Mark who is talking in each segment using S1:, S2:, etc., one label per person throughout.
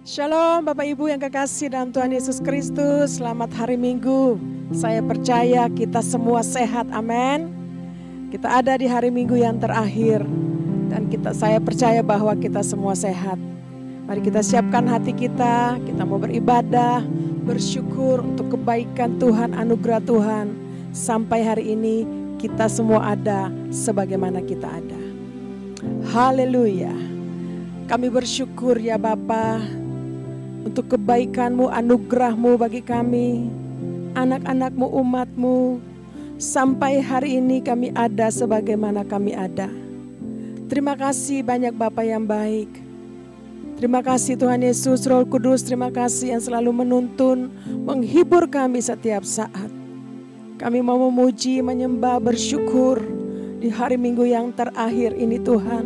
S1: Shalom Bapak Ibu yang kekasih dalam Tuhan Yesus Kristus. Selamat hari Minggu. Saya percaya kita semua sehat, amin. Kita ada di hari Minggu yang terakhir. Dan saya percaya bahwa kita semua sehat. Mari kita siapkan hati kita mau beribadah, bersyukur untuk kebaikan Tuhan, anugerah Tuhan. Sampai hari ini kita semua ada sebagaimana kita ada. Haleluya. Kami bersyukur ya Bapa, untuk kebaikan-Mu, anugerah-Mu bagi kami, anak-anak-Mu, umat-Mu. Sampai hari ini kami ada sebagaimana kami ada. Terima kasih banyak Bapa yang baik. Terima kasih Tuhan Yesus, Roh Kudus, terima kasih yang selalu menuntun, menghibur kami setiap saat. Kami mau memuji, menyembah, bersyukur di hari Minggu yang terakhir ini Tuhan.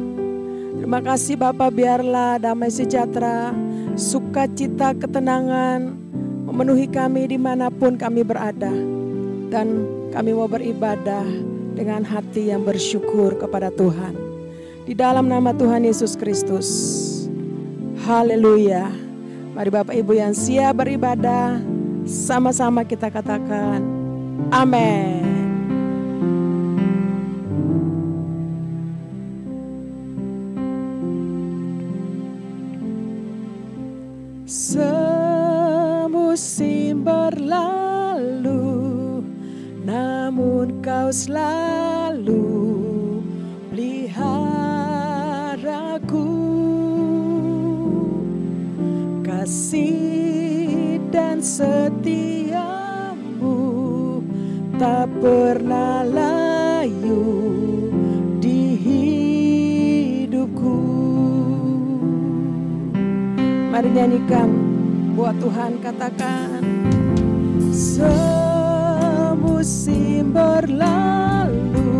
S1: Terima kasih Bapa, biarlah damai sejahtera, sukacita, ketenangan memenuhi kami dimanapun kami berada. Dan kami mau beribadah dengan hati yang bersyukur kepada Tuhan. Di dalam nama Tuhan Yesus Kristus. Haleluya. Mari Bapak Ibu yang siap beribadah, sama-sama kita katakan amin. Semusim berlalu, namun Kau selalu peliharaku. Kasih dan setiamu tak pernah layu di hidupku. Mari nyanyikan buat Tuhan, katakan. Semusim berlalu,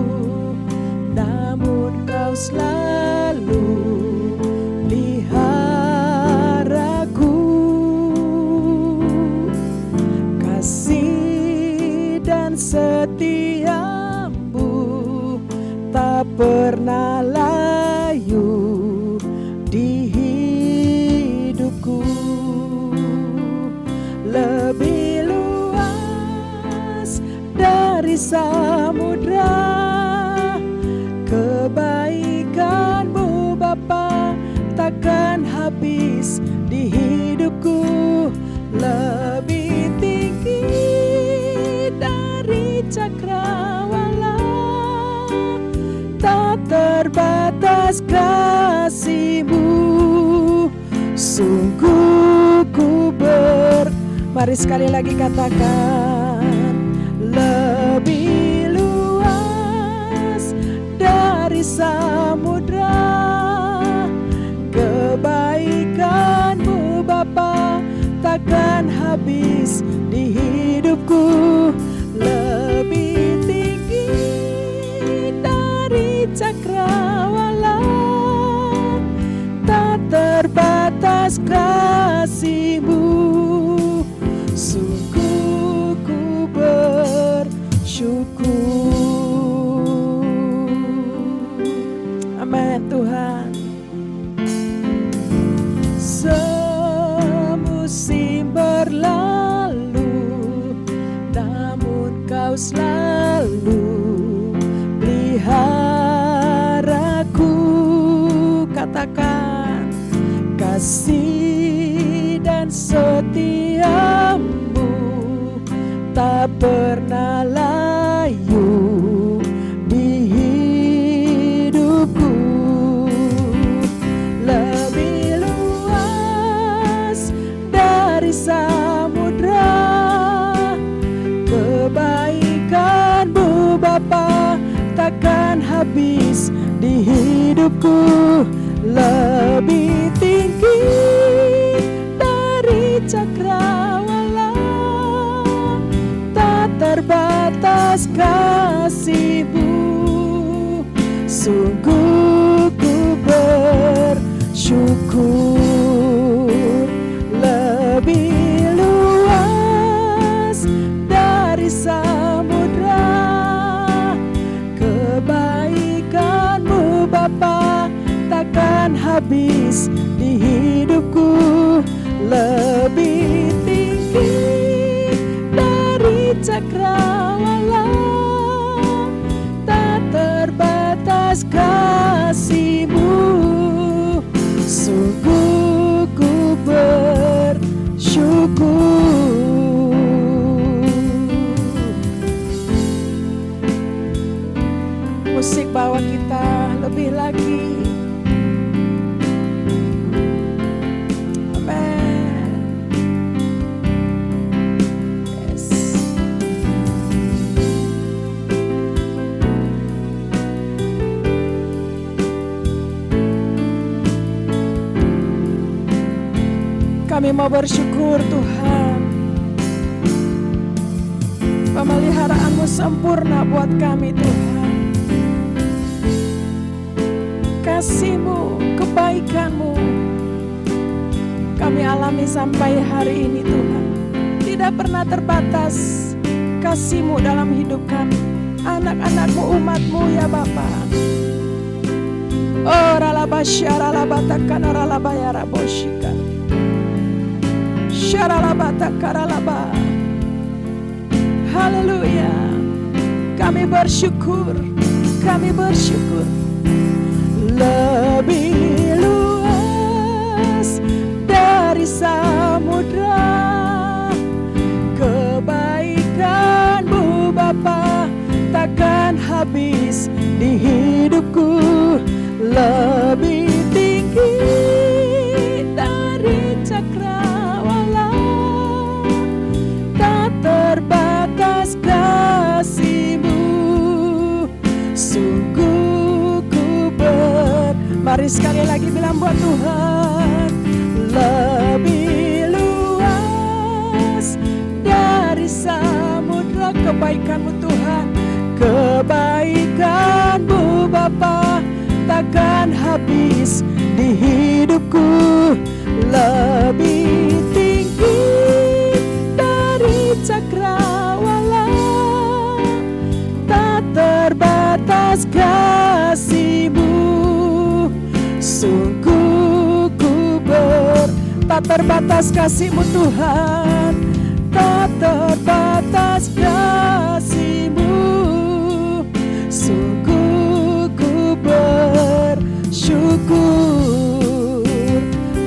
S1: namun Kau selalu peliharaku. Kasih dan setiamu tak pernah layu di hidupku. Lebih luas dari samudra kebaikan-Mu Bapa, takkan habis di hidupku. Lebih tinggi dari cakrawala, tak terbatas kasih-Mu. Sungguh ku mari sekali lagi katakan. Lebih luas dari samudra kebaikan-Mu Bapa, takkan habis di hidupku. Lebih tinggi dari cakrawala, tak terbatas kasih-Mu. Sungguh ku bersyukur. Amin Tuhan. Semusim berlalu, namun Kau selalu peliharaku. Katakan. Kasih dan setiamu tak pernah layu di hidupku. Lebih luas dari samudra kebaikan-Mu Bapa, takkan habis di hidupku. Lebih tinggi dari cakrawala, tak terbatas kasih-Mu. Sungguh ku bersyukur. Lebih luas dari samudra kebaikan-Mu Bapa, takkan habis di hidupku. lebih tinggi dari cakrawala, tak terbatas kasih-Mu. Sungguh ku bersyukur. Musik bawa kita lebih lagi. Amen. Yes. Kami mau bersyukur Tuhan, pemeliharaanmu sempurna buat kami Tuhan. Kasih-Mu, kebaikan-Mu kami alami sampai hari ini Tuhan. Tidak pernah terbatas kasih-Mu dalam hidup kami, anak-anak-Mu, umat-Mu ya Bapa. Oh ralaba syaralaba takana ralaba ya raboshika syaralaba takaralaba. Haleluya. Kami bersyukur, kami bersyukur. Lebih luas dari samudra, kebaikan-Mu Bapa takkan habis di hidupku. Lebih tinggi dari cakrawala, tak terbatas kasih-Mu. Sungguh ku mari sekali lagi bilang buat Tuhan. Lebih luas dari samudra, kebaikan-Mu Tuhan, kebaikan-Mu Bapa takkan habis di hidupku. Lebih tinggi dari cakrawala, tak terbatas kasih-Mu. Sungguh ku tak terbatas kasih-Mu Tuhan, tak terbatas kasih-Mu. Sungguh ku bersyukur,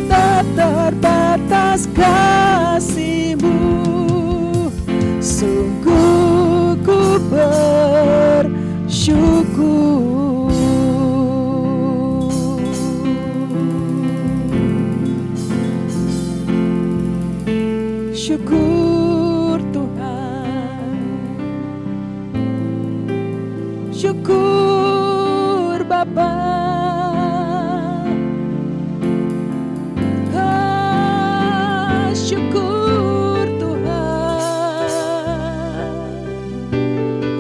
S1: tak terbatas kasih-Mu. Sungguh ku bersyukur. Syukur Tuhan, syukur Bapa. Syukur Tuhan,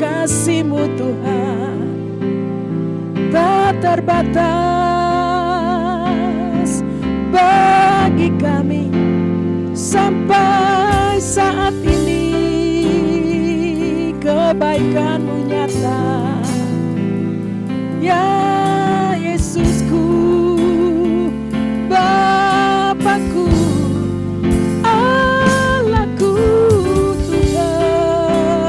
S1: kasih-Mu Tuhan tak terbatas bagi kami sampai saat ini. Kebaikan-Mu nyata ya Yesusku, Bapakku, Allahku, Tuhan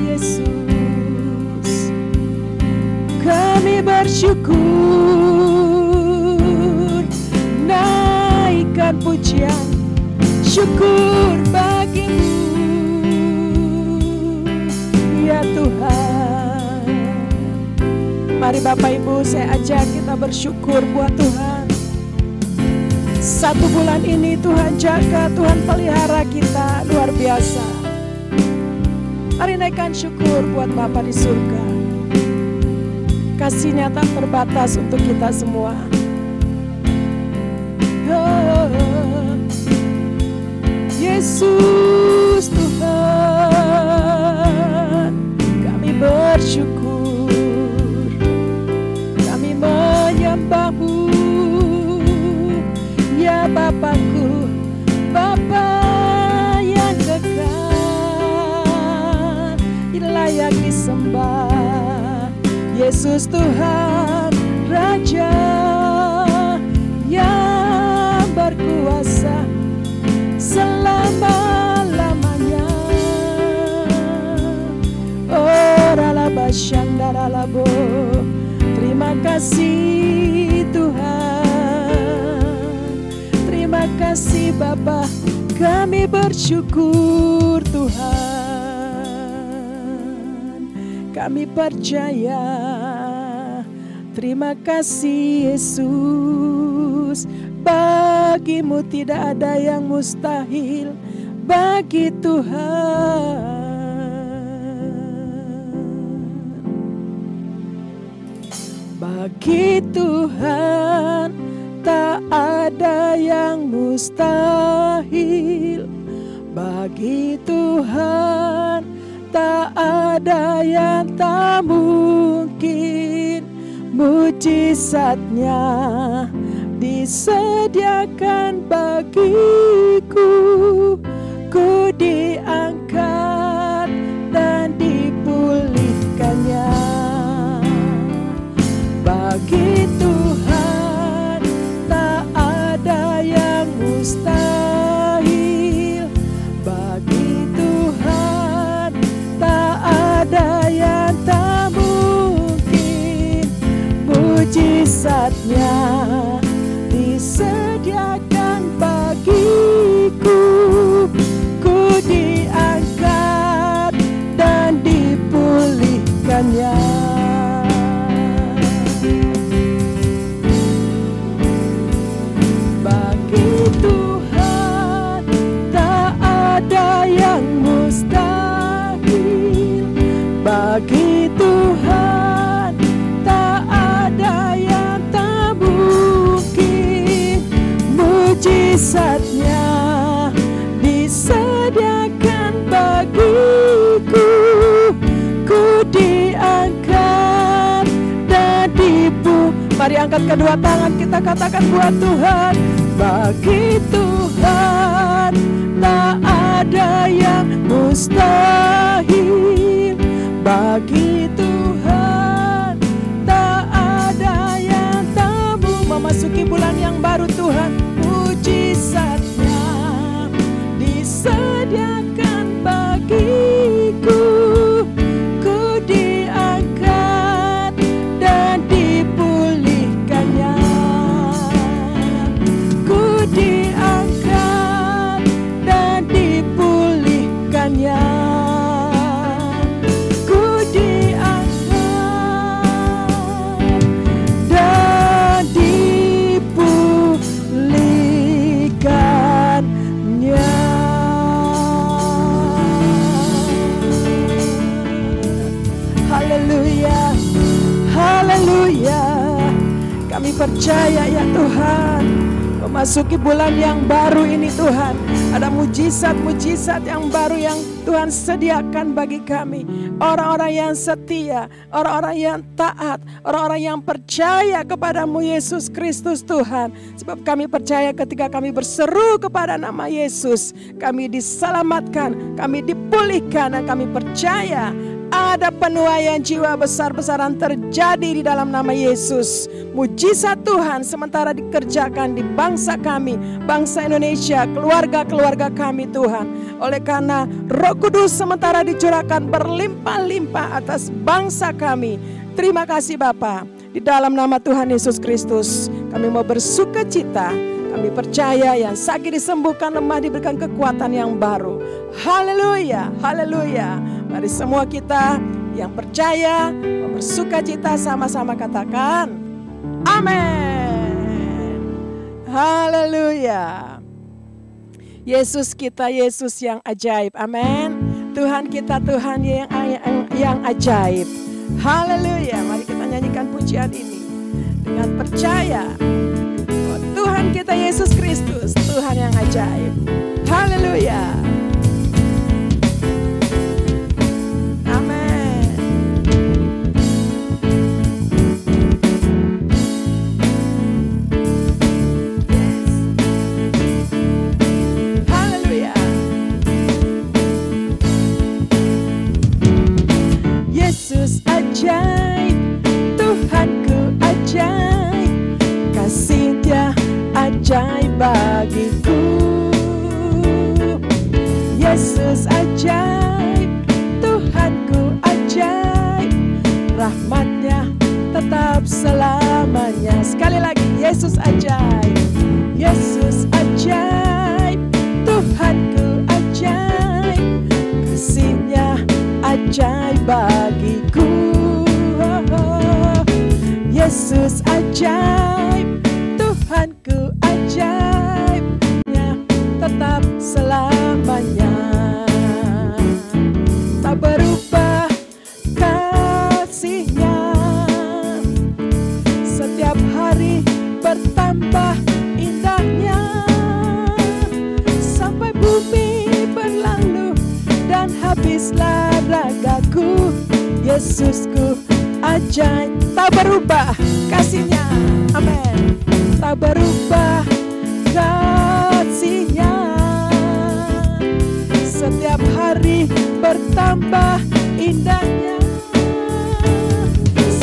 S1: Yesus. Kami bersyukur, naikkan pujian syukur bagi-Mu ya Tuhan. Mari Bapak Ibu, saya ajak kita bersyukur buat Tuhan. 1 bulan ini Tuhan jaga, Tuhan pelihara kita luar biasa. Mari naikkan syukur buat Bapa di surga. Kasih-Nya tak terbatas untuk kita semua. Yesus Tuhan, kami bersyukur, kami menyembah-Mu ya Bapakku, Bapa yang kekal, layak disembah. Yesus Tuhan, Raja yang berkuasa. selama-lamanya. Oh ralabasyandaralabo, terima kasih Tuhan, terima kasih Bapa, kami bersyukur Tuhan, kami percaya. Terima kasih Yesus, bagimu tidak ada yang mustahil bagi Tuhan. Bagi Tuhan tak ada yang mustahil. Bagi Tuhan tak ada yang tak mungkin. Mujizatnya disediakan bagiku, ku diangkat dan dipulihkannya. Bagi Tuhan tak ada yang mustahil. Bagi Tuhan tak ada yang tak mungkin. Mujizatnya disediakan bagiku, ku diangkat dan dipulihkannya. Bagi Tuhan tak ada yang mustahil. Bagi Tuhan tak ada yang tak mungkin. Mujizatnya disediakan bagiku, ku diangkat dan Mari angkat kedua tangan, kita katakan buat Tuhan. Bagi Tuhan tak ada yang mustahil. Bagi Tuhan tak ada yang tabu. Memasuki bulan yang baru Tuhan, mujizatnya disediakan bagiku, ku diangkat dan dipulihkannya, ku diangkat dan dipulihkannya. Haleluya, kami percaya ya Tuhan, memasuki bulan yang baru ini Tuhan, ada mujizat-mujizat yang baru yang Tuhan sediakan bagi kami. Orang-orang yang setia, orang-orang yang taat, orang-orang yang percaya kepadamu Yesus Kristus Tuhan. Sebab kami percaya ketika kami berseru kepada nama Yesus, kami diselamatkan, kami dipulihkan, dan kami percaya ada penuaian jiwa besar-besaran terjadi di dalam nama Yesus. Mujizat Tuhan sementara dikerjakan di bangsa kami, bangsa Indonesia, keluarga-keluarga kami Tuhan. Oleh karena Roh Kudus sementara dicurahkan berlimpah-limpah atas bangsa kami. Terima kasih Bapa. Di dalam nama Tuhan Yesus Kristus kami mau bersuka cita. Kami percaya yang sakit disembuhkan, lemah diberikan kekuatan yang baru. Haleluya, haleluya. Mari semua kita yang percaya bersuka cita sama-sama katakan amin. Haleluya. Yesus kita, Yesus yang ajaib. Amin. Tuhan kita, Tuhan yang ajaib. Haleluya. Mari kita nyanyikan pujian ini dengan percaya. Tuhan kita Yesus Kristus, Tuhan yang ajaib. Haleluya. Amin. Haleluya. Yesus ajaib, Tuhanku ajaib, kasih Dia ajaib bagiku. rahmatnya tetap selamanya. Sekali lagi, Yesus ajaib, Yesus ajaib, Tuhanku ajaib, kasih-Nya ajaib bagiku. Yesus ajaib, Tuhanku ajaib-Nya tetap selamanya. Tak berubah kasih-Nya, setiap hari bertambah indahnya. Sampai bumi berlalu dan habislah ragaku, Yesusku ajaib. Tak berubah kasih-Nya, amin. Tak berubah kasih-Nya, setiap hari bertambah indahnya.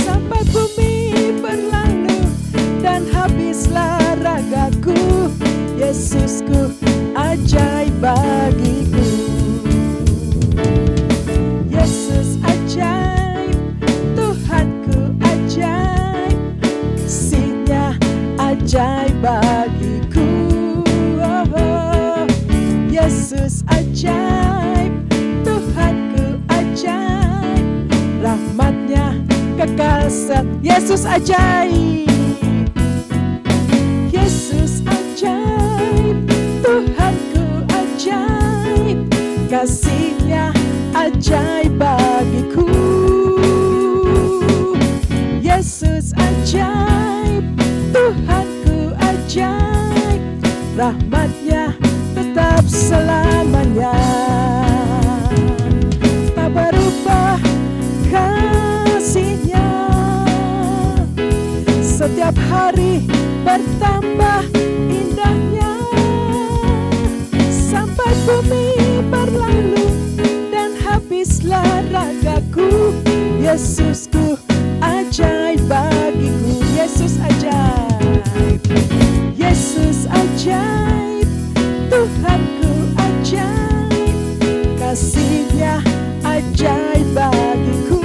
S1: Sampai bumi berlalu dan habislah ragaku, Yesusku ajaib bagiku. Yesus ajaib, Tuhanku ajaib, kasih-Nya ajaib bagiku. Yesus ajaib, Tuhanku ajaib, rahmat-Nya kekal Yesus ajaib, Yesus ajaib, Tuhanku ajaib, kasih-Nya ajaib bagiku. Yesus ajaib, Tuhanku ajaib, rahmat-Nya tetap selamanya. Tak berubah kasih-Nya, setiap hari bertambah indahnya. Sampai bumi berlalu dan habislah ragaku, Yesusku ajaib bagiku. Yesus ajaib, Yesus ajaib, Tuhanku ajaib, kasih-Nya ajaib bagiku.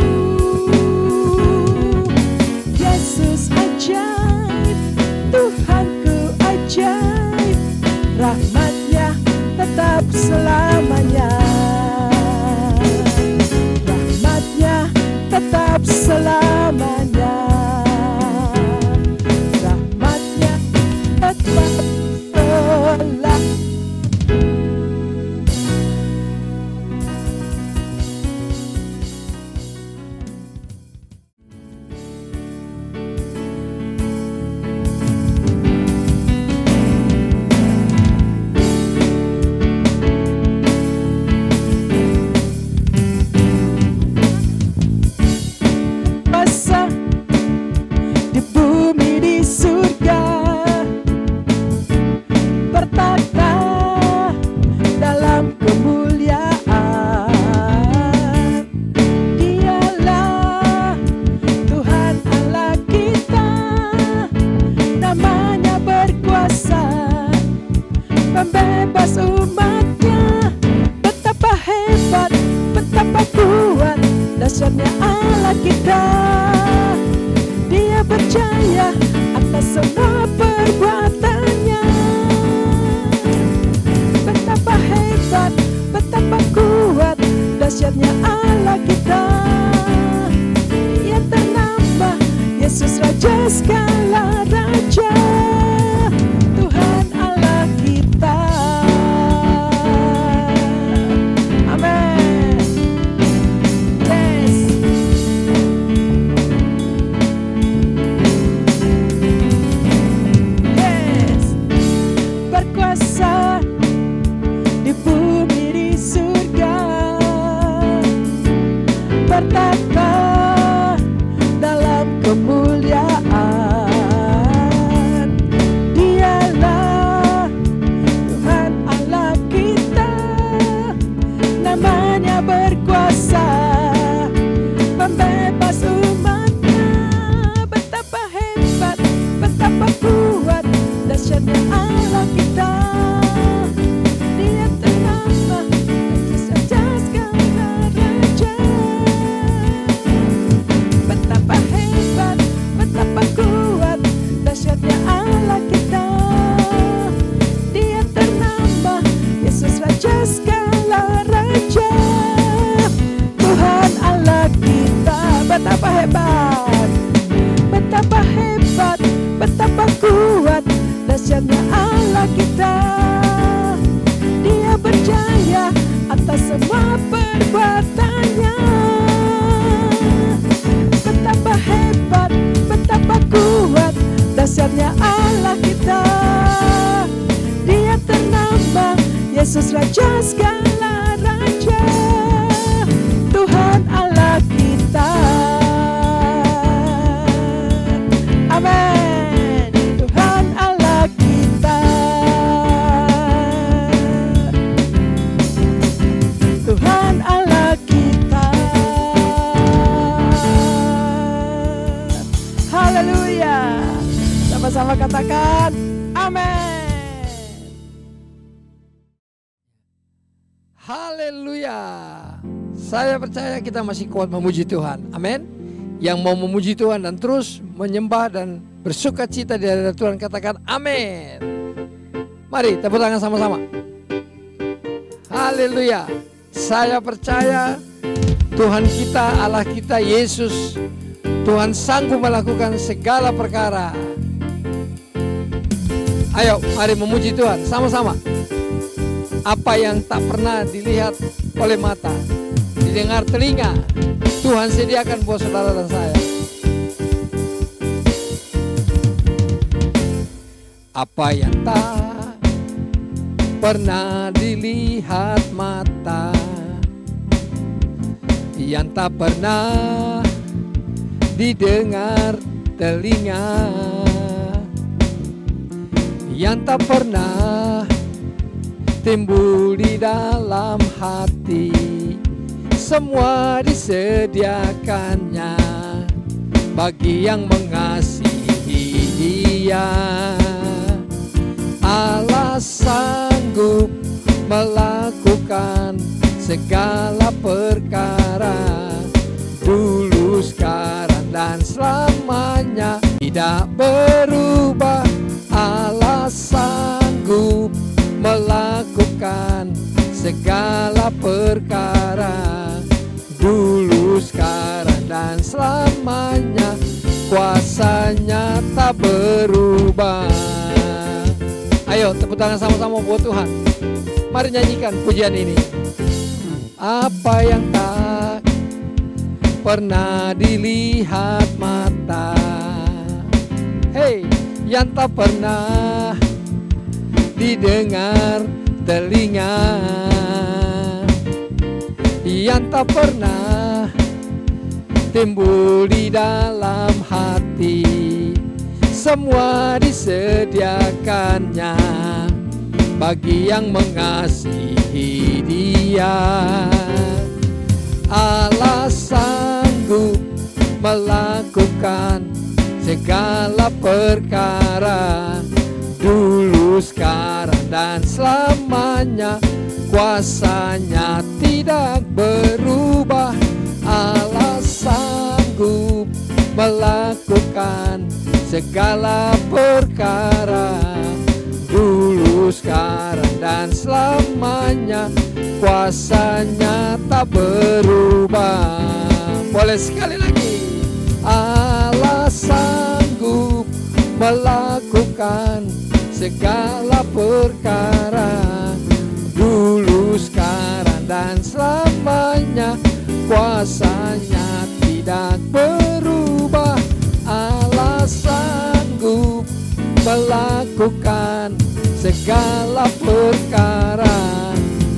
S1: Yesus ajaib, Tuhanku ajaib, rahmat-Nya tetap selamanya. Rahmat-Nya tetap selamanya. Yesus Raja segala raja, Tuhan Allah kita. Amin. Tuhan Allah kita, Tuhan Allah kita. Haleluya. Sama-sama katakan amin.
S2: Haleluya. Saya percaya kita masih kuat memuji Tuhan. Amin. Yang mau memuji Tuhan dan terus menyembah dan bersuka cita di hadapan Tuhan, katakan amin. Mari tepuk tangan sama-sama. Haleluya. Saya percaya Tuhan kita, Allah kita, Yesus, Tuhan sanggup melakukan segala perkara. Ayo mari memuji Tuhan sama-sama. Apa yang tak pernah dilihat oleh mata, didengar telinga, Tuhan sediakan buat saudara dan saya. Apa yang tak pernah dilihat mata, yang tak pernah didengar telinga, yang tak pernah timbul di dalam hati, semua disediakannya bagi yang mengasihi Dia. Allah sanggup melakukan segala perkara, dulu, sekarang, dan selamanya. Tidak berubah, Allah sanggup melakukan segala perkara, dulu, sekarang, dan selamanya. Kuasanya tak berubah. Ayo tepuk tangan sama-sama buat Tuhan. Mari nyanyikan pujian ini. Apa yang tak pernah dilihat mata, hey, yang tak pernah didengar telinga, yang tak pernah timbul di dalam hati, semua disediakannya bagi yang mengasihi Dia. Allah sanggup melakukan segala perkara, dulu, sekarang, dan selamanya. Kuasanya tidak berubah, Allah sanggup melakukan segala perkara, dulu, sekarang, dan selamanya. Kuasanya tak berubah. Boleh sekali lagi. Allah sanggup melakukan segala perkara, dulu, sekarang, dan selamanya. Kuasanya tidak berubah, Allah sanggup melakukan segala perkara,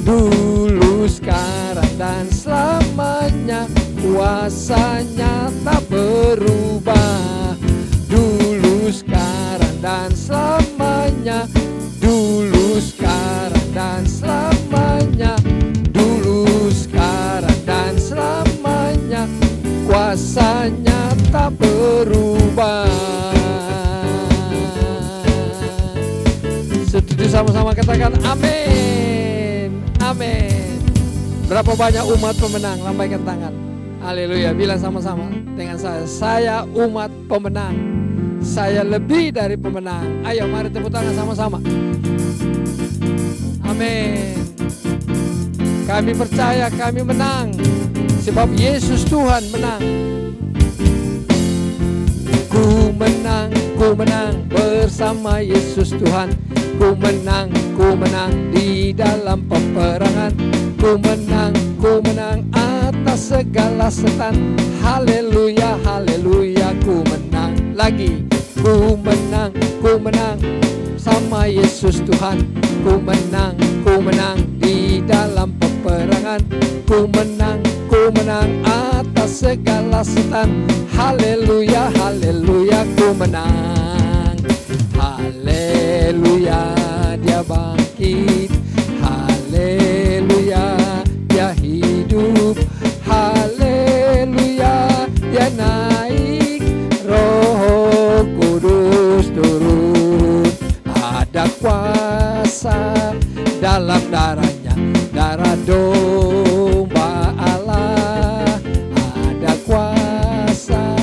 S2: dulu, sekarang, dan selamanya. Kuasanya tak berubah, dulu, sekarang, dan selamanya. Dulu, sekarang, dan selamanya. Dulu, sekarang, dan selamanya. Kuasanya tak berubah. Setuju sama-sama katakan amin. Amin. Berapa banyak umat pemenang? Lambaikan tangan. Haleluya. Bilang sama-sama dengan saya umat pemenang. Saya lebih dari pemenang. Ayo mari tepuk tangan sama-sama. Amin. Kami percaya kami menang, sebab Yesus Tuhan menang. Ku menang bersama Yesus Tuhan. Ku menang di dalam peperangan. Ku menang atas segala setan. Haleluya, haleluya, ku menang lagi. Ku menang sama Yesus Tuhan. ku menang di dalam peperangan. Ku menang atas segala setan. Haleluya, haleluya, ku menang. Haleluya, dia bangkit. Haleluya, dia hidup. Haleluya, dia naik. Roh Kudus turun. Ada kuasa dalam darahnya, darah domba Allah. Ada kuasa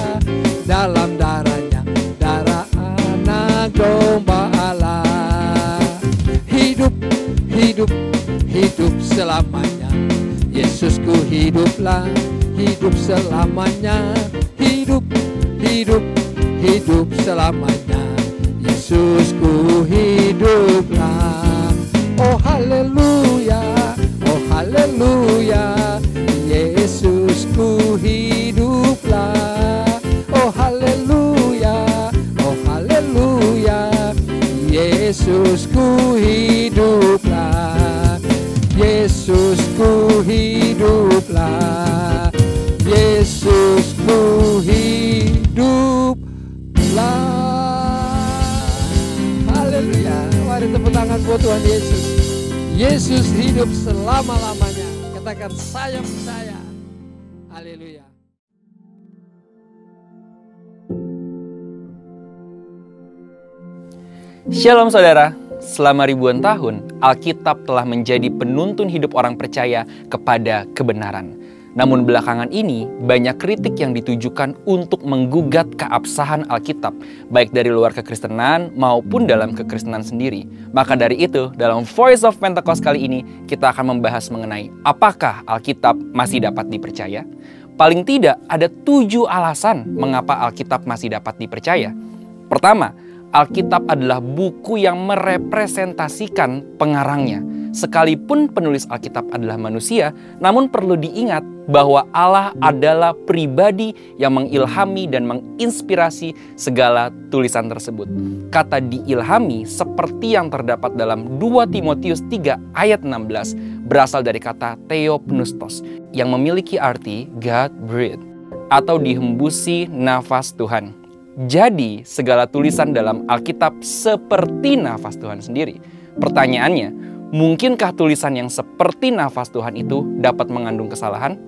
S2: dalam darahnya, darah anak domba Allah. Hidup, hidup, hidup selamanya. Yesusku hiduplah, hidup selamanya. Hidup, hidup, hidup selamanya. Yesusku hiduplah. Oh haleluya, oh haleluya, Yesusku hiduplah. Oh haleluya, oh haleluya, Yesusku hiduplah. Yesusku hiduplah. Yesusku hiduplah. Haleluya. Mari tepuk tangan buat Tuhan Yesus. Yesus hidup selama-lamanya. Katakan saya percaya. Haleluya.
S3: Shalom saudara, selama ribuan tahun Alkitab telah menjadi penuntun hidup orang percaya kepada kebenaran. Namun belakangan ini banyak kritik yang ditujukan untuk menggugat keabsahan Alkitab, baik dari luar kekristenan maupun dalam kekristenan sendiri. Maka dari itu, dalam Voice of Pentecost kali ini, kita akan membahas mengenai apakah Alkitab masih dapat dipercaya? Paling tidak ada 7 alasan mengapa Alkitab masih dapat dipercaya. Pertama, Alkitab adalah buku yang merepresentasikan pengarangnya. Sekalipun penulis Alkitab adalah manusia, namun perlu diingat bahwa Allah adalah pribadi yang mengilhami dan menginspirasi segala tulisan tersebut. Kata diilhami seperti yang terdapat dalam 2 Timotius 3 ayat 16 berasal dari kata theopneustos yang memiliki arti God breathed atau dihembusi nafas Tuhan. Jadi segala tulisan dalam Alkitab seperti nafas Tuhan sendiri. Pertanyaannya, mungkinkah tulisan yang seperti nafas Tuhan itu dapat mengandung kesalahan?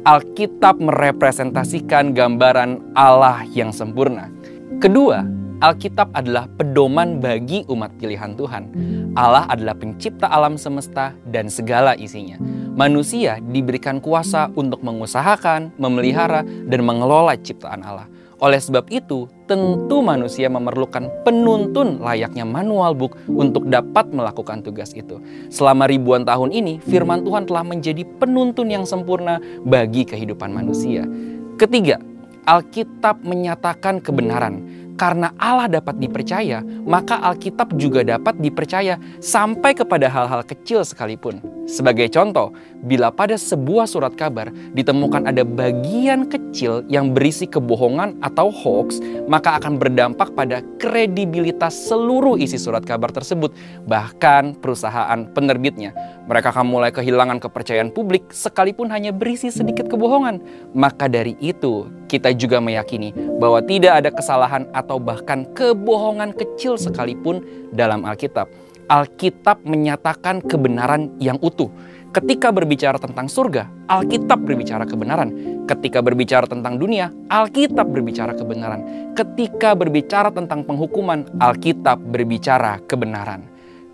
S3: Alkitab merepresentasikan gambaran Allah yang sempurna. Kedua, Alkitab adalah pedoman bagi umat pilihan Tuhan. Allah adalah pencipta alam semesta dan segala isinya. Manusia diberikan kuasa untuk mengusahakan, memelihara, dan mengelola ciptaan Allah. Oleh sebab itu, tentu manusia memerlukan penuntun layaknya manual book untuk dapat melakukan tugas itu. Selama ribuan tahun ini, firman Tuhan telah menjadi penuntun yang sempurna bagi kehidupan manusia. Ketiga, Alkitab menyatakan kebenaran. Karena Allah dapat dipercaya, maka Alkitab juga dapat dipercaya sampai kepada hal-hal kecil sekalipun. Sebagai contoh, bila pada sebuah surat kabar ditemukan ada bagian kecil yang berisi kebohongan atau hoax, maka akan berdampak pada kredibilitas seluruh isi surat kabar tersebut, bahkan perusahaan penerbitnya. Mereka akan mulai kehilangan kepercayaan publik sekalipun hanya berisi sedikit kebohongan. Maka dari itu, kita juga meyakini bahwa tidak ada kesalahan atau bahkan kebohongan kecil sekalipun dalam Alkitab. Alkitab menyatakan kebenaran yang utuh. Ketika berbicara tentang surga, Alkitab berbicara kebenaran. Ketika berbicara tentang dunia, Alkitab berbicara kebenaran. Ketika berbicara tentang penghukuman, Alkitab berbicara kebenaran.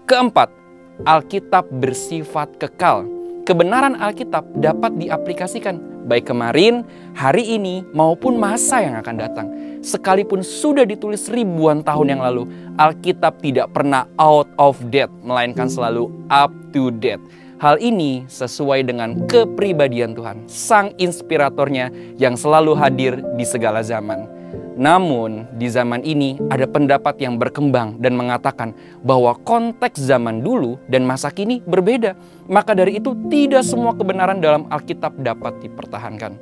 S3: Keempat, Alkitab bersifat kekal. Kebenaran Alkitab dapat diaplikasikan baik kemarin, hari ini, maupun masa yang akan datang. Sekalipun sudah ditulis ribuan tahun yang lalu, Alkitab tidak pernah out of date, melainkan selalu up to date. Hal ini sesuai dengan kepribadian Tuhan, Sang Inspiratornya yang selalu hadir di segala zaman. Namun, di zaman ini ada pendapat yang berkembang dan mengatakan bahwa konteks zaman dulu dan masa kini berbeda. Maka dari itu, tidak semua kebenaran dalam Alkitab dapat dipertahankan.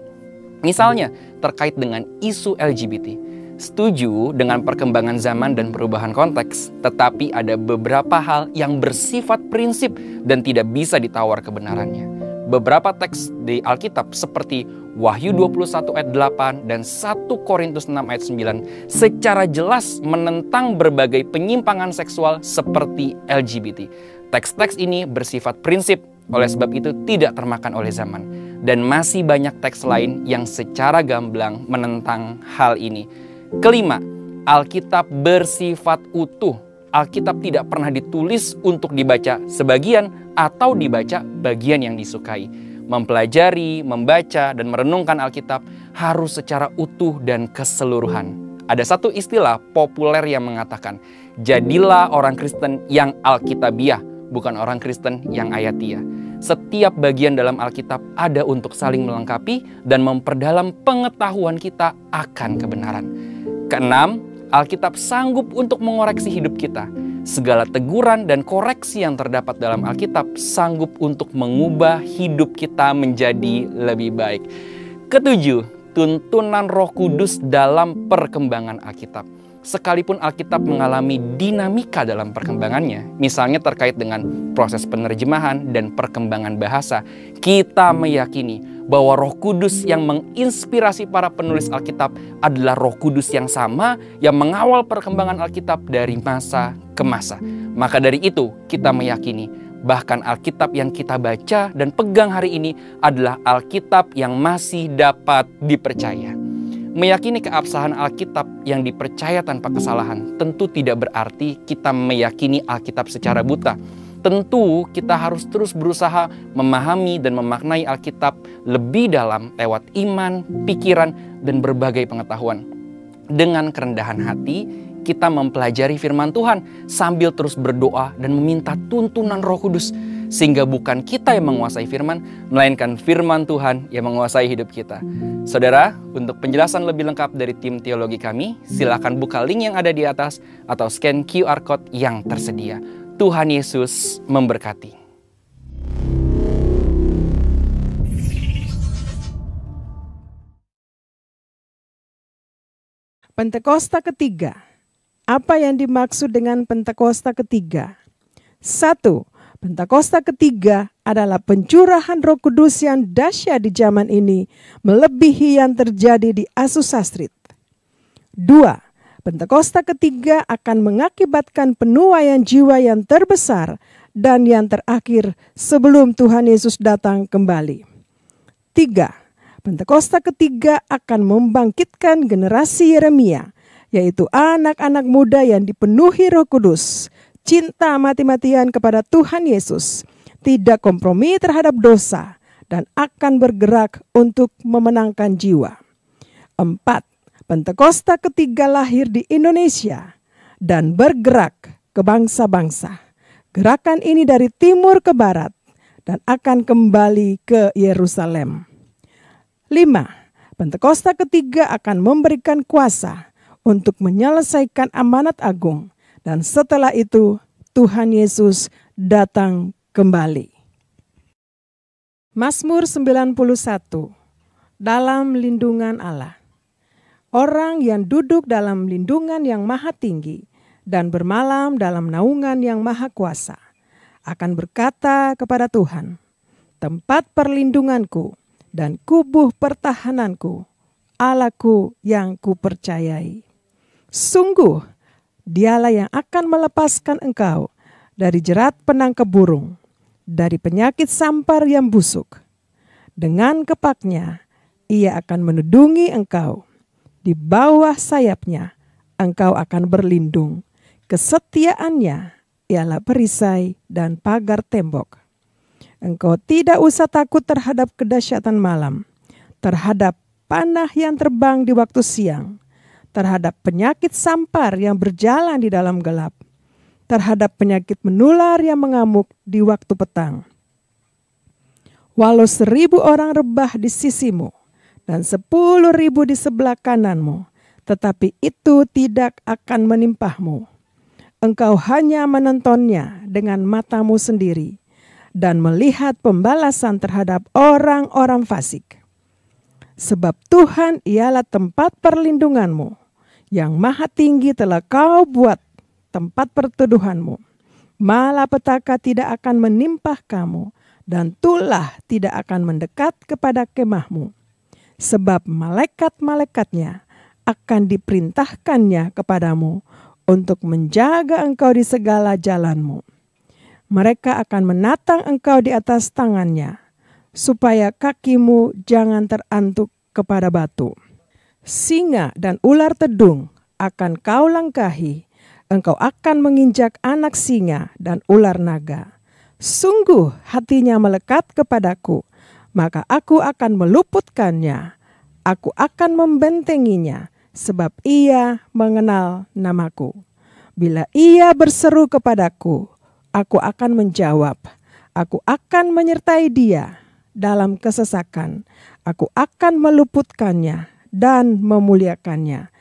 S3: Misalnya, terkait dengan isu LGBT. Setuju dengan perkembangan zaman dan perubahan konteks, tetapi ada beberapa hal yang bersifat prinsip dan tidak bisa ditawar kebenarannya. Beberapa teks di Alkitab seperti Wahyu 21 ayat 8 dan 1 Korintus 6 ayat 9 secara jelas menentang berbagai penyimpangan seksual seperti LGBT. Teks-teks ini bersifat prinsip, oleh sebab itu tidak termakan oleh zaman. Dan masih banyak teks lain yang secara gamblang menentang hal ini. Kelima, Alkitab bersifat utuh. Alkitab tidak pernah ditulis untuk dibaca sebagian atau dibaca bagian yang disukai. Mempelajari, membaca, dan merenungkan Alkitab harus secara utuh dan keseluruhan. Ada satu istilah populer yang mengatakan, jadilah orang Kristen yang Alkitabiah, bukan orang Kristen yang ayatiah. Setiap bagian dalam Alkitab ada untuk saling melengkapi dan memperdalam pengetahuan kita akan kebenaran. Keenam, Alkitab sanggup untuk mengoreksi hidup kita. Segala teguran dan koreksi yang terdapat dalam Alkitab sanggup untuk mengubah hidup kita menjadi lebih baik. Ketujuh, tuntunan Roh Kudus dalam perkembangan Alkitab. Sekalipun Alkitab mengalami dinamika dalam perkembangannya, misalnya terkait dengan proses penerjemahan dan perkembangan bahasa, kita meyakini bahwa Roh Kudus yang menginspirasi para penulis Alkitab adalah Roh Kudus yang sama yang mengawal perkembangan Alkitab dari masa ke masa. Maka dari itu kita meyakini bahkan Alkitab yang kita baca dan pegang hari ini adalah Alkitab yang masih dapat dipercaya. Meyakini keabsahan Alkitab yang dipercaya tanpa kesalahan tentu tidak berarti kita meyakini Alkitab secara buta. Tentu kita harus terus berusaha memahami dan memaknai Alkitab lebih dalam lewat iman, pikiran, dan berbagai pengetahuan. Dengan kerendahan hati, kita mempelajari firman Tuhan sambil terus berdoa dan meminta tuntunan Roh Kudus. Sehingga bukan kita yang menguasai firman, melainkan firman Tuhan yang menguasai hidup kita. Saudara, untuk penjelasan lebih lengkap dari tim teologi kami, silakan buka link yang ada di atas atau scan QR Code yang tersedia. Tuhan Yesus memberkati.
S1: Pentakosta ketiga. Apa yang dimaksud dengan Pentakosta ketiga? 1. Pentakosta ketiga adalah pencurahan Roh Kudus yang dahsyat di zaman ini, melebihi yang terjadi di Azusa Street. 2. Pentakosta ketiga akan mengakibatkan penuaian jiwa yang terbesar dan yang terakhir sebelum Tuhan Yesus datang kembali. 3. Pentakosta ketiga akan membangkitkan generasi Yeremia, yaitu anak-anak muda yang dipenuhi Roh Kudus, cinta mati-matian kepada Tuhan Yesus, tidak kompromi terhadap dosa, dan akan bergerak untuk memenangkan jiwa. 4. Pentakosta ketiga lahir di Indonesia dan bergerak ke bangsa-bangsa. Gerakan ini dari timur ke barat dan akan kembali ke Yerusalem. 5. Pentakosta ketiga akan memberikan kuasa untuk menyelesaikan amanat agung. Dan setelah itu Tuhan Yesus datang kembali. Mazmur 91. Dalam lindungan Allah. Orang yang duduk dalam lindungan yang maha tinggi dan bermalam dalam naungan yang maha kuasa akan berkata kepada Tuhan, tempat perlindunganku dan kubuh pertahananku, Allahku yang kupercayai. Sungguh, Dialah yang akan melepaskan engkau dari jerat penangkap burung, dari penyakit sampar yang busuk. Dengan kepaknya, ia akan menudungi engkau. Di bawah sayapnya, engkau akan berlindung. Kesetiaannya ialah perisai dan pagar tembok. Engkau tidak usah takut terhadap kedahsyatan malam, terhadap panah yang terbang di waktu siang, terhadap penyakit sampar yang berjalan di dalam gelap, terhadap penyakit menular yang mengamuk di waktu petang. Walau 1000 orang rebah di sisimu dan 10.000 di sebelah kananmu, tetapi itu tidak akan menimpahmu. Engkau hanya menontonnya dengan matamu sendiri dan melihat pembalasan terhadap orang-orang fasik. Sebab Tuhan ialah tempat perlindunganmu, Yang Maha Tinggi telah kau buat tempat perteduhanmu. Malapetaka tidak akan menimpa kamu, dan tulah tidak akan mendekat kepada kemahmu. Sebab malaikat-malaikatnya akan diperintahkannya kepadamu untuk menjaga engkau di segala jalanmu. Mereka akan menatang engkau di atas tangannya, supaya kakimu jangan terantuk kepada batu. Singa dan ular tedung akan kau langkahi, engkau akan menginjak anak singa dan ular naga. Sungguh hatinya melekat kepadaku, maka aku akan meluputkannya. Aku akan membentenginya, sebab ia mengenal namaku. Bila ia berseru kepadaku, aku akan menjawab. Aku akan menyertai dia dalam kesesakan. Aku akan meluputkannya dan memuliakannya.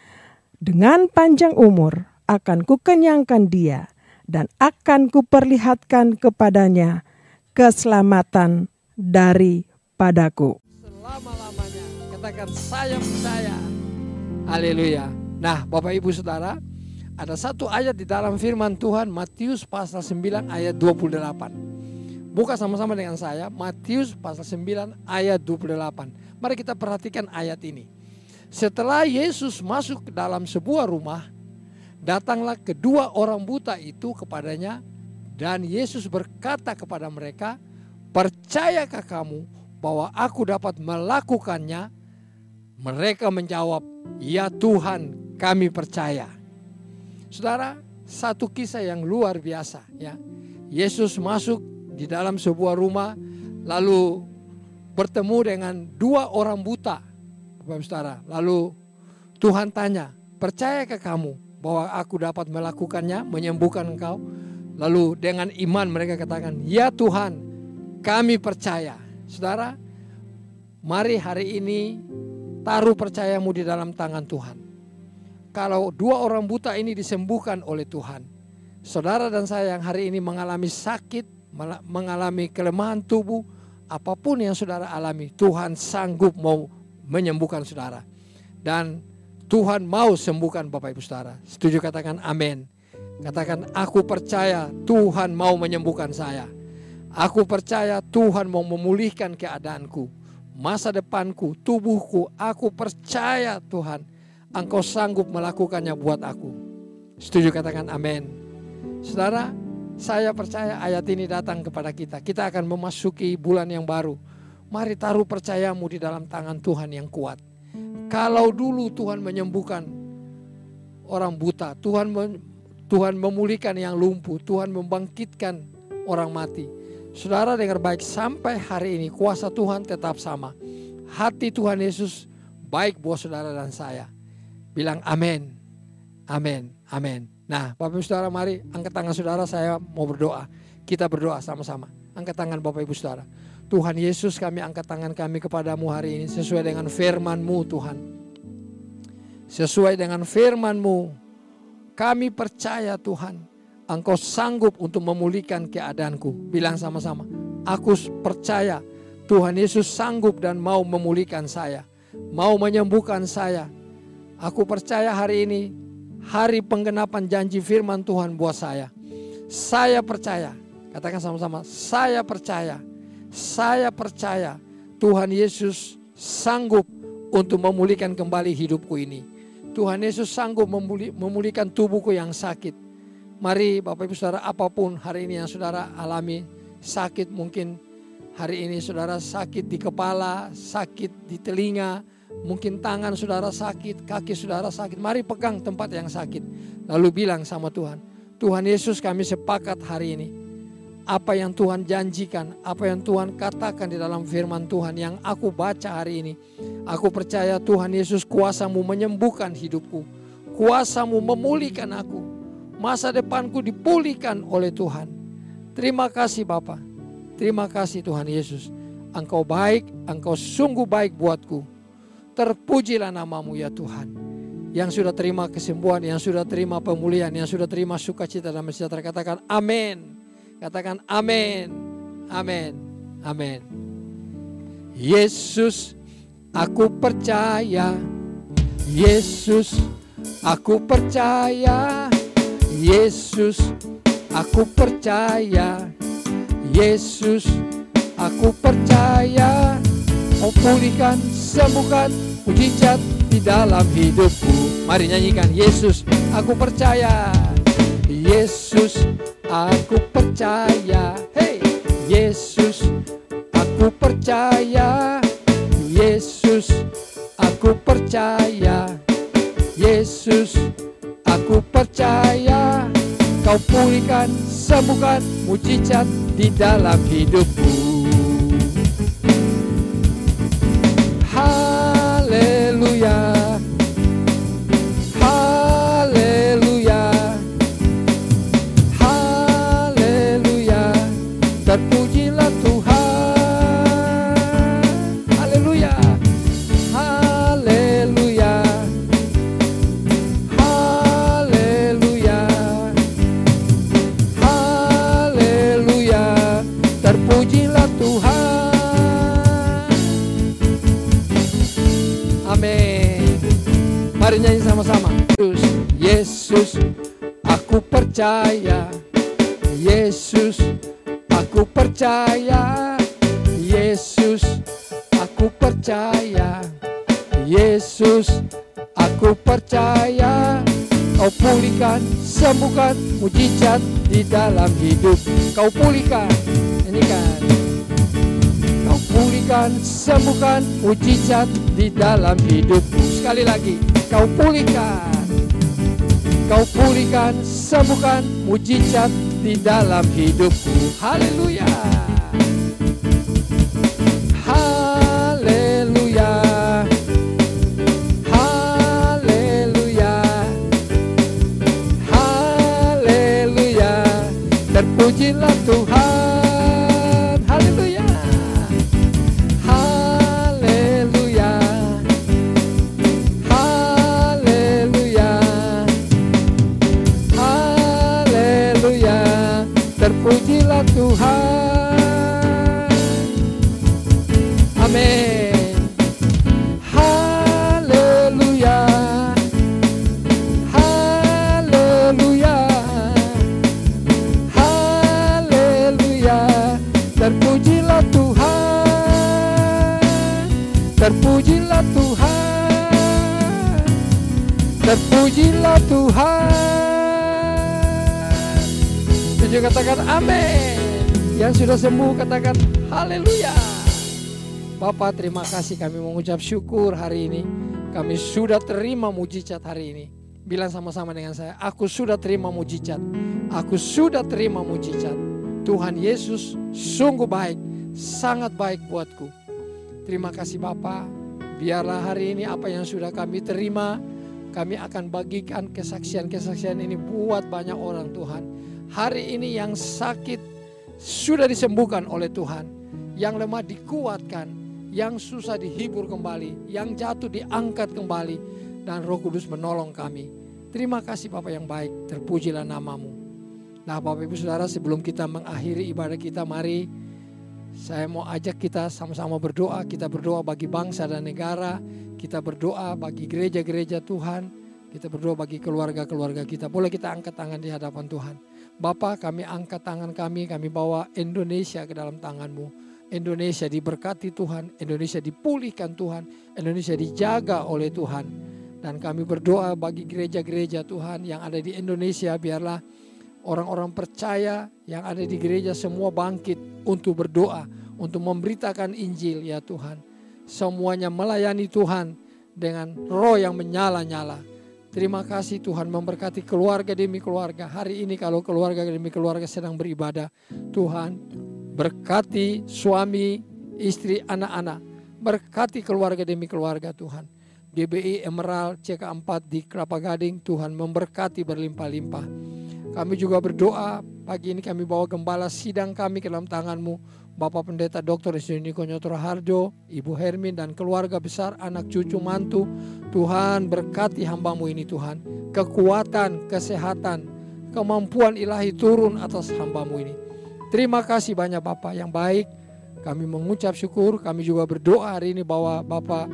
S1: Dengan panjang umur akan kukenyangkan dia, dan akan kuperlihatkan kepadanya keselamatan daripadaku.
S2: Selama-lamanya, katakan saya percaya. Haleluya. Nah, Bapak Ibu Saudara, ada satu ayat di dalam firman Tuhan, Matius pasal 9 ayat 28. Buka sama-sama dengan saya, Matius pasal 9 ayat 28. Mari kita perhatikan ayat ini. Setelah Yesus masuk ke dalam sebuah rumah, datanglah kedua orang buta itu kepadanya, dan Yesus berkata kepada mereka, "Percayakah kamu bahwa aku dapat melakukannya?" Mereka menjawab, "Ya Tuhan, kami percaya." Saudara, satu kisah yang luar biasa ya. Yesus masuk di dalam sebuah rumah, lalu bertemu dengan dua orang buta, Bapak Saudara. Lalu Tuhan tanya, "Percayakah kamu bahwa aku dapat melakukannya, menyembuhkan engkau?" Lalu dengan iman mereka katakan, "Ya Tuhan, kami percaya." Saudara, mari hari ini taruh percayamu di dalam tangan Tuhan. Kalau dua orang buta ini disembuhkan oleh Tuhan, saudara dan saya yang hari ini mengalami sakit, mengalami kelemahan tubuh, apapun yang saudara alami, Tuhan sanggup mau menyembuhkan saudara. Dan Tuhan mau sembuhkan Bapak Ibu Saudara. Setuju, katakan amin. Katakan, aku percaya Tuhan mau menyembuhkan saya. Aku percaya Tuhan mau memulihkan keadaanku, masa depanku, tubuhku. Aku percaya Tuhan, Engkau sanggup melakukannya buat aku. Setuju, katakan amin. Saudara, saya percaya ayat ini datang kepada kita. Kita akan memasuki bulan yang baru. Mari taruh percayamu di dalam tangan Tuhan yang kuat. Kalau dulu Tuhan menyembuhkan orang buta, Tuhan memulihkan yang lumpuh, Tuhan membangkitkan orang mati. Saudara dengar baik, sampai hari ini kuasa Tuhan tetap sama. Hati Tuhan Yesus baik buat saudara dan saya. Bilang amin, amin, amin. Nah, Bapak Ibu Saudara, mari angkat tangan saudara, saya mau berdoa. Kita berdoa sama-sama. Angkat tangan Bapak Ibu Saudara. Tuhan Yesus, kami angkat tangan kami kepadamu hari ini sesuai dengan firman-Mu Tuhan. Sesuai dengan firman-Mu, kami percaya Tuhan, Engkau sanggup untuk memulihkan keadaanku. Bilang sama-sama, aku percaya Tuhan Yesus sanggup dan mau memulihkan saya, mau menyembuhkan saya. Aku percaya hari ini, hari penggenapan janji firman Tuhan buat saya. Saya percaya, katakan sama-sama, saya percaya. Saya percaya Tuhan Yesus sanggup untuk memulihkan kembali hidupku ini. Tuhan Yesus sanggup memulihkan tubuhku yang sakit. Mari Bapak Ibu Saudara, apapun hari ini yang saudara alami sakit, mungkin hari ini saudara sakit di kepala, sakit di telinga, mungkin tangan saudara sakit, kaki saudara sakit. Mari pegang tempat yang sakit, lalu bilang sama Tuhan, Tuhan Yesus, kami sepakat hari ini. Apa yang Tuhan janjikan, apa yang Tuhan katakan di dalam firman Tuhan yang aku baca hari ini. Aku percaya Tuhan Yesus, kuasa-Mu menyembuhkan hidupku. Kuasa-Mu memulihkan aku. Masa depanku dipulihkan oleh Tuhan. Terima kasih Bapa. Terima kasih Tuhan Yesus. Engkau baik, Engkau sungguh baik buatku. Terpujilah nama-Mu ya Tuhan. Yang sudah terima kesembuhan, yang sudah terima pemulihan, yang sudah terima sukacita dan sejahtera, katakan amin. Katakan amin, amin, amin. Yesus, aku percaya. Yesus, aku percaya. Yesus, aku percaya. Yesus, aku percaya. Kau pulihkan, sembuhkan, mujizat di dalam hidupku. Mari nyanyikan, Yesus, aku percaya. Yesus, aku percaya. Hey, Yesus, aku percaya. Yesus, aku percaya. Yesus, aku percaya. Kau pulihkan, sembuhkan, mujizat di dalam hidupku. Haleluya, haleluya, haleluya. Terpujilah Tuhan. Haleluya, haleluya, haleluya, haleluya. Terpujilah Tuhan. Amin. Mari nyanyi sama-sama. Yesus, aku percaya. Yesus, aku percaya. Yesus, aku percaya. Yesus, aku percaya. Kau pulihkan, sembuhkan, mujizat di dalam hidup. Kau pulihkan, nyanyikan. Kau pulihkan, sembuhkan, mujizat di dalam hidupku. Sekali lagi, kau pulihkan. Kau pulihkan, sembuhkan, mujizat di dalam hidupku. Haleluya. Haleluya. Haleluya. Haleluya. Terpujilah Tuhan. Haleluya. Haleluya. Haleluya. Haleluya. Terpujilah Tuhan. Amin. Haleluya. Haleluya. Haleluya. Terpujilah Tuhan. Terpujilah Tuhan. Terpujilah Tuhan. Tujuh katakan amin. Yang sudah sembuh katakan haleluya. Bapak, terima kasih, kami mengucap syukur hari ini. Kami sudah terima mujizat hari ini. Bilang sama-sama dengan saya, aku sudah terima mujizat. Aku sudah terima mujizat. Tuhan Yesus sungguh baik, sangat baik buatku. Terima kasih Bapak. Biarlah hari ini apa yang sudah kami terima, kami akan bagikan kesaksian-kesaksian ini buat banyak orang Tuhan. Hari ini yang sakit sudah disembuhkan oleh Tuhan. Yang lemah dikuatkan, yang susah dihibur kembali, yang jatuh diangkat kembali, dan Roh Kudus menolong kami. Terima kasih Bapak yang baik, terpujilah namamu. Nah Bapak Ibu Saudara, sebelum kita mengakhiri ibadah kita, mari saya mau ajak kita sama-sama berdoa. Kita berdoa bagi bangsa dan negara, kita berdoa bagi gereja-gereja Tuhan, kita berdoa bagi keluarga-keluarga kita. Boleh kita angkat tangan di hadapan Tuhan. Bapa, kami angkat tangan kami bawa Indonesia ke dalam tangan-Mu. Indonesia diberkati Tuhan, Indonesia dipulihkan Tuhan, Indonesia dijaga oleh Tuhan. Dan kami berdoa bagi gereja-gereja Tuhan yang ada di Indonesia, biarlah orang-orang percaya yang ada di gereja semua bangkit untuk berdoa, untuk memberitakan Injil ya Tuhan. Semuanya melayani Tuhan dengan roh yang menyala-nyala. Terima kasih Tuhan, memberkati keluarga demi keluarga. Hari ini kalau keluarga demi keluarga sedang beribadah, Tuhan berkati suami, istri, anak-anak. Berkati keluarga demi keluarga Tuhan. GBI Emerald CK4 di Kelapa Gading, Tuhan memberkati berlimpah-limpah. Kami juga berdoa, pagi ini kami bawa gembala sidang kami ke dalam tangan-Mu. Bapak Pendeta Dr. Niko Nyoto Raharjo, Ibu Hermin dan keluarga besar, anak cucu mantu. Tuhan berkati hamba-Mu ini Tuhan. Kekuatan, kesehatan, kemampuan ilahi turun atas hamba-Mu ini. Terima kasih banyak Bapak yang baik. Kami mengucap syukur, kami juga berdoa hari ini bahwa Bapak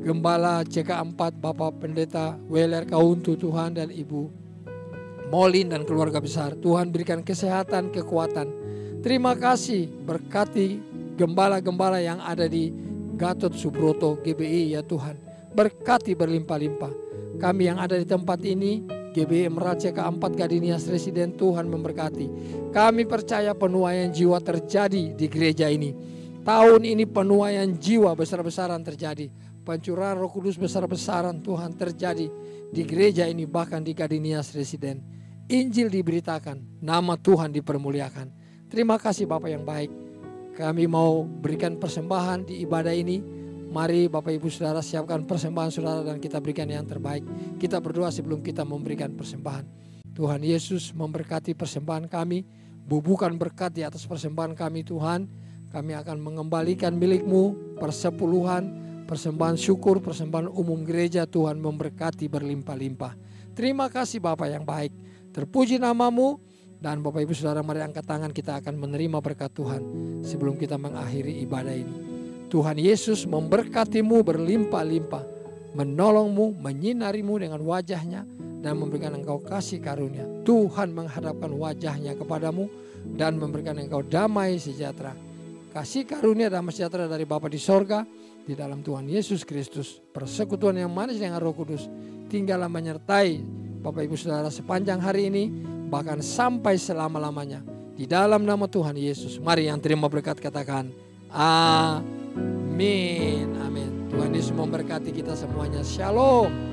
S2: Gembala CK4 Bapak Pendeta Weler Kauntu Tuhan, dan Ibu Molin dan keluarga besar. Tuhan berikan kesehatan, kekuatan. Terima kasih, berkati gembala-gembala yang ada di Gatot Subroto GBI ya Tuhan. Berkati berlimpah-limpah. Kami yang ada di tempat ini, GBI Emerald CK4 Gadinias Residen, Tuhan memberkati. Kami percaya penuaian jiwa terjadi di gereja ini. Tahun ini penuaian jiwa besar-besaran terjadi. Pencurahan Roh Kudus besar-besaran Tuhan terjadi di gereja ini, bahkan di Gadinias Residen. Injil diberitakan, nama Tuhan dipermuliakan. Terima kasih Bapak yang baik. Kami mau berikan persembahan di ibadah ini. Mari Bapak Ibu Saudara siapkan persembahan saudara dan kita berikan yang terbaik. Kita berdoa sebelum kita memberikan persembahan. Tuhan Yesus memberkati persembahan kami. Bubuhkan berkat di atas persembahan kami Tuhan. Kami akan mengembalikan milik-Mu, persepuluhan, persembahan syukur, persembahan umum gereja. Tuhan memberkati berlimpah-limpah. Terima kasih Bapak yang baik. Terpuji nama-Mu. Dan Bapak Ibu Saudara, mari angkat tangan, kita akan menerima berkat Tuhan sebelum kita mengakhiri ibadah ini. Tuhan Yesus memberkati-Mu berlimpah-limpah, menolong-Mu, menyinari-Mu dengan wajah-Nya, dan memberikan Engkau kasih karunia. Tuhan menghadapkan wajah-Nya kepadamu dan memberikan Engkau damai sejahtera. Kasih karunia damai sejahtera dari Bapa di sorga, di dalam Tuhan Yesus Kristus, persekutuan yang manis dengan Roh Kudus, tinggallah menyertai Bapak Ibu Saudara sepanjang hari ini, bahkan sampai selama-lamanya. Di dalam nama Tuhan Yesus, mari yang terima berkat katakan amin. Amin. Tuhan Yesus memberkati kita semuanya. Shalom.